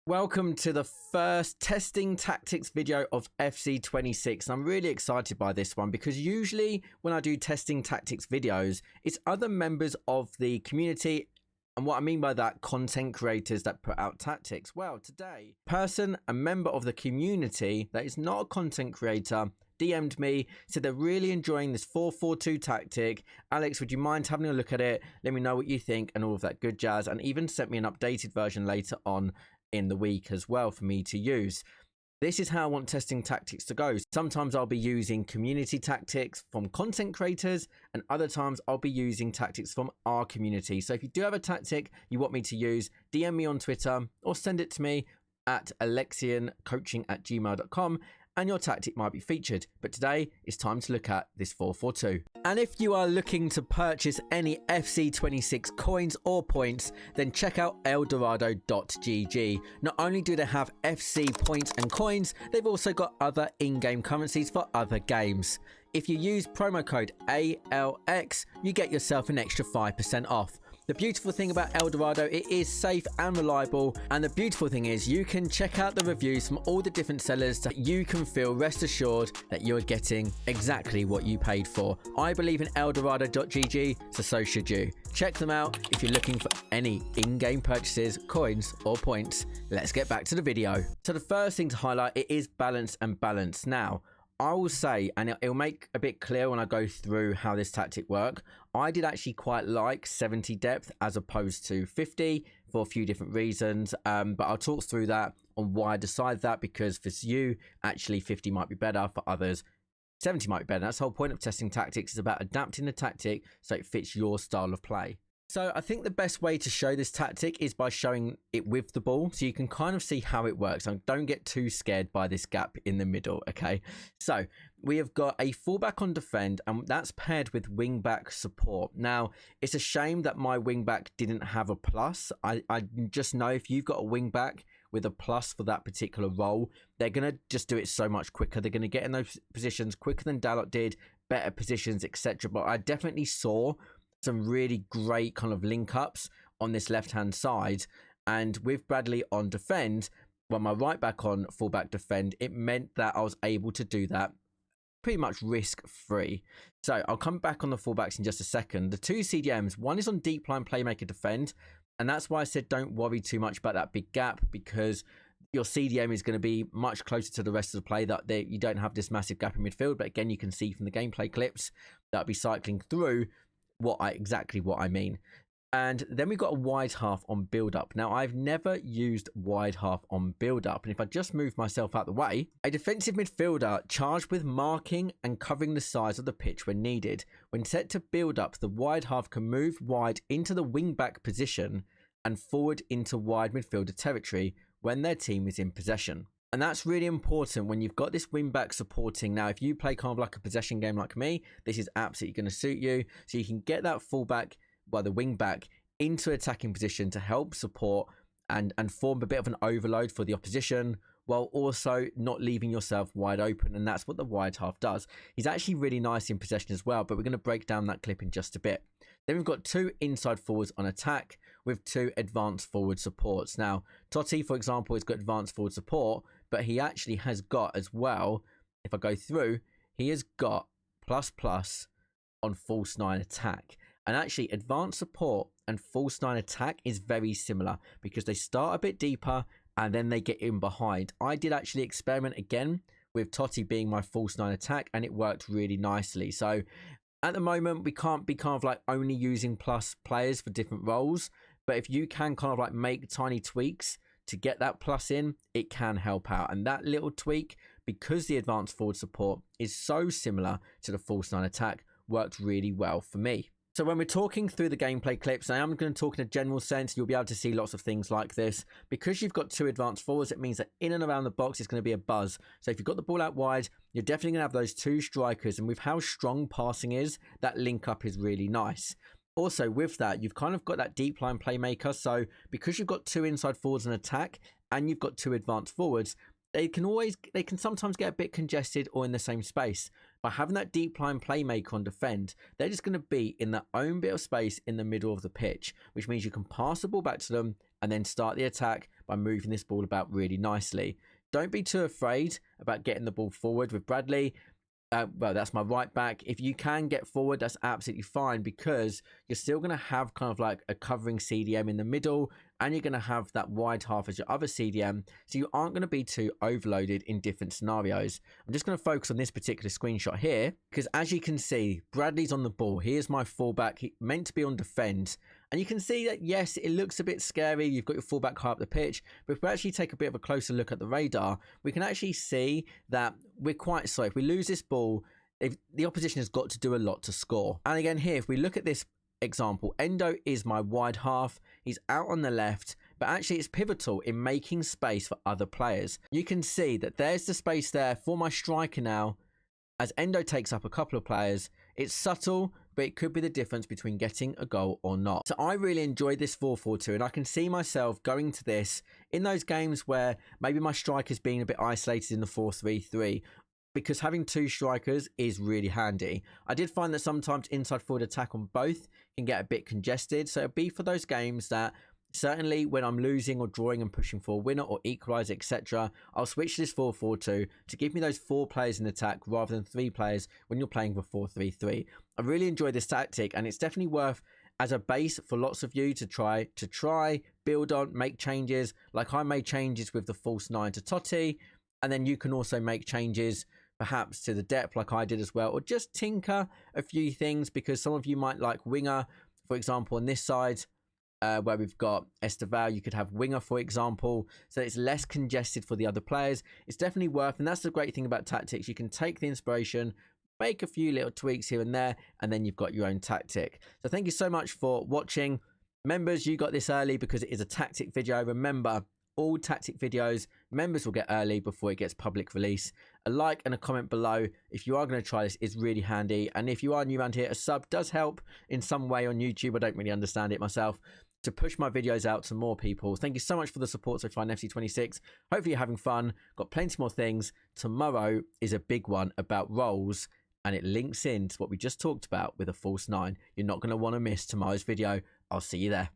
Welcome to the first testing tactics video of FC26. I'm really excited by this one because usually when I do testing tactics videos, it's other members of the community, and what I mean by that, content creators that put out tactics. Well, today, a member of the community that is not a content creator DM'd me, said they're really enjoying this 4-4-2 tactic. Alex, would you mind having a look at it? Let me know what you think and all of that good jazz, and even sent me an updated version later on in the week as well for me to use. This is how I want testing tactics to go. Sometimes I'll be using community tactics from content creators, and other times I'll be using tactics from our community. So if you do have a tactic you want me to use, DM me on Twitter or send it to me at AlexionCoaching@gmail.com and your tactic might be featured. But today it's time to look at this 4-4-2. And if you are looking to purchase any FC26 coins or points, then check out eldorado.gg. Not only do they have FC points and coins, they've also got other in-game currencies for other games. If you use promo code ALX, you get yourself an extra 5% off. The beautiful thing about Eldorado, it is safe and reliable, and the beautiful thing is you can check out the reviews from all the different sellers so you can feel rest assured that you're getting exactly what you paid for. I believe in eldorado.gg, so should you. Check them out if you're looking for any in-game purchases, coins or points. Let's get back to the video. So the first thing to highlight, it is balance and balance. Now, I will say, and it'll make a bit clear when I go through how this tactic works, I did actually quite like 70 depth as opposed to 50 for a few different reasons, but I'll talk through that on why I decided that, because for you, actually 50 might be better, for others 70 might be better. That's the whole point of testing tactics, is about adapting the tactic so it fits your style of play. So I think the best way to show this tactic is by showing it with the ball, so you can kind of see how it works. And don't get too scared by this gap in the middle, okay? So we have got a fullback on defend, and that's paired with wing-back support. Now, it's a shame that my wing-back didn't have a plus. I just know if you've got a wing-back with a plus for that particular role, they're going to just do it so much quicker. They're going to get in those positions quicker than Dalot did, better positions, etc. But I definitely saw some really great kind of link ups on this left hand side, and with Bradley on defend, well, my right back on fullback defend, it meant that I was able to do that pretty much risk free. So I'll come back on the fullbacks in just a second. The two CDMs, one is on deep line playmaker defend, and that's why I said don't worry too much about that big gap, because your CDM is going to be much closer to the rest of the play, that you don't have this massive gap in midfield. But again, you can see from the gameplay clips that I'll be cycling through exactly what I mean. And then we've got a wide half on build up. Now, I've never used wide half on build up, and if I just move myself out the way, a defensive midfielder charged with marking and covering the size of the pitch when needed. When set to build up, the wide half can move wide into the wing back position and forward into wide midfielder territory when their team is in possession. And that's really important when you've got this wing back supporting. Now, if you play kind of like a possession game like me, this is absolutely going to suit you. So you can get that fullback, the wing back, into attacking position to help support and form a bit of an overload for the opposition, while also not leaving yourself wide open. And that's what the wide half does. He's actually really nice in possession as well, but we're going to break down that clip in just a bit. Then we've got two inside forwards on attack with two advanced forward supports. Now, Totti, for example, has got advanced forward support, but he actually has got as well, if I go through, he has got ++ on false 9 attack. And actually, advanced support and false 9 attack is very similar, because they start a bit deeper and then they get in behind. I did actually experiment again with Totti being my false 9 attack, and it worked really nicely. So at the moment, we can't be kind of like only using plus players for different roles, but if you can kind of like make tiny tweaks to get that plus in, it can help out. And that little tweak, because the advanced forward support is so similar to the false 9 attack, worked really well for me. So when we're talking through the gameplay clips, I am going to talk in a general sense. You'll be able to see lots of things like this. Because you've got two advanced forwards, it means that in and around the box, it's going to be a buzz. So if you've got the ball out wide, you're definitely going to have those two strikers. And with how strong passing is, that link up is really nice. Also, with that, you've kind of got that deep line playmaker. So because you've got two inside forwards in attack and you've got two advanced forwards, they can sometimes get a bit congested or in the same space. By having that deep line playmaker on defend, they're just going to be in their own bit of space in the middle of the pitch, which means you can pass the ball back to them and then start the attack by moving this ball about really nicely. Don't be too afraid about getting the ball forward with Bradley. Well, that's my right back. If you can get forward, that's absolutely fine, because you're still going to have kind of like a covering CDM in the middle, and you're going to have that wide half as your other CDM, so you aren't going to be too overloaded in different scenarios. I'm just going to focus on this particular screenshot here, because as you can see, Bradley's on the ball. Here's my fullback. He meant to be on defend, and you can see that, yes, it looks a bit scary. You've got your fullback high up the pitch, but if we actually take a bit of a closer look at the radar, we can actually see that we're quite slow. If we lose this ball, the opposition has got to do a lot to score. And again here, if we look at this example, Endo is my wide half. He's out on the left, but actually it's pivotal in making space for other players. You can see that there's the space there for my striker now, as Endo takes up a couple of players. It's subtle, but it could be the difference between getting a goal or not. So I really enjoyed this 4-4-2, and I can see myself going to this in those games where maybe my striker's being a bit isolated in the 4-3-3, because having two strikers is really handy. I did find that sometimes inside forward attack on both can get a bit congested, so it'd be for those games that certainly when I'm losing or drawing and pushing for a winner or equaliser, etc., I'll switch to this 4-4-2 to give me those 4 players in attack rather than 3 players when you're playing with 4-3-3. I really enjoy this tactic, and it's definitely worth as a base for lots of you to try, build on, make changes. Like I made changes with the false 9 to Totti, and then you can also make changes perhaps to the depth like I did as well, or just tinker a few things, because some of you might like winger, for example, on this side, where we've got Esteval, you could have winger, for example, so it's less congested for the other players. It's definitely worth, and that's the great thing about tactics. You can take the inspiration, make a few little tweaks here and there, and then you've got your own tactic. So thank you so much for watching. Members, you got this early because it is a tactic video. Remember, all tactic videos, members will get early before it gets public release. A like and a comment below if you are going to try this is really handy. And if you are new around here, a sub does help in some way on YouTube. I don't really understand it myself, to push my videos out to more people. Thank you so much for the support so far in FC26. Hopefully you're having fun. Got plenty more things. Tomorrow is a big one about roles, and it links into what we just talked about with a false 9. You're not going to want to miss tomorrow's video. I'll see you there.